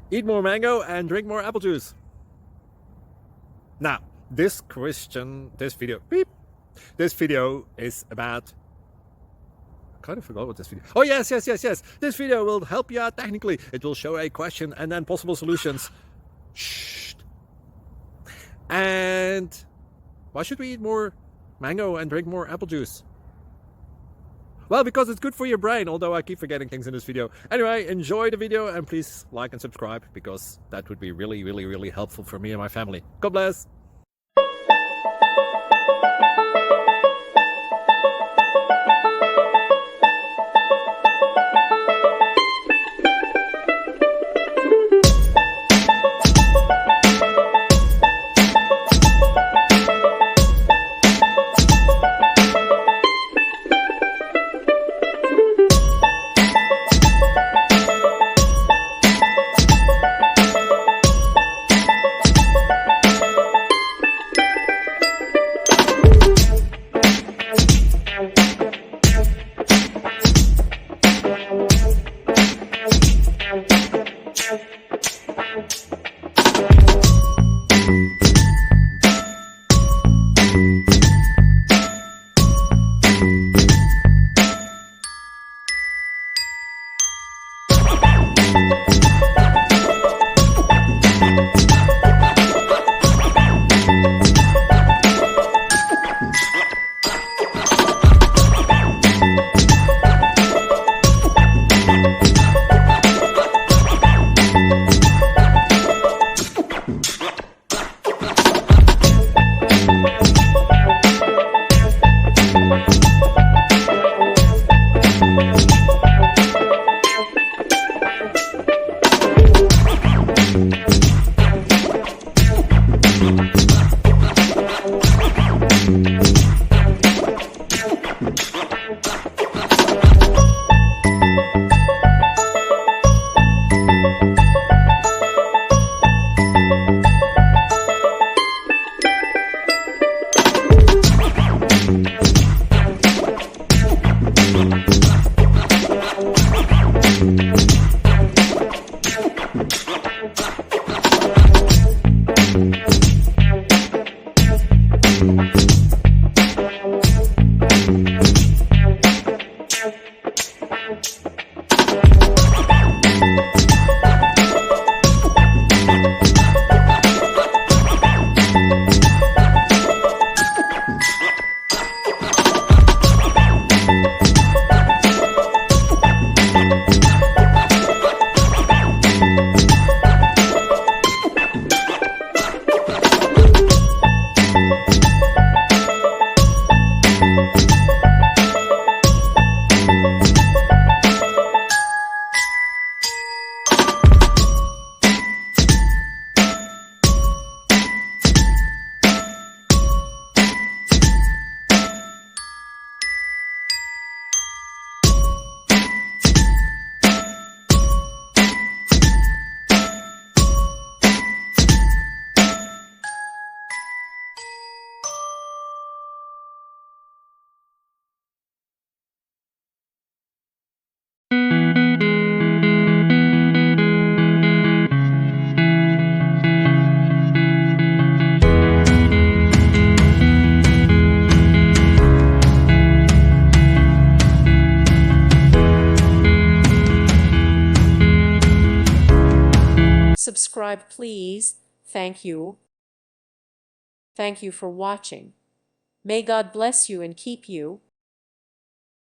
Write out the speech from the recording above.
Eat more mango and drink more apple juice. Now, this video is about, I kind of forgot what this video. Oh, yes. This video will help you out technically. It will show a question and then possible solutions. Shh. And why should we eat more mango and drink more apple juice? Well, because it's good for your brain, although I keep forgetting things in this video. Anyway, enjoy the video and please like and subscribe, because that would be really helpful for me and my family. God bless! Subscribe, please. Thank you. Thank you for watching. May God bless you and keep you.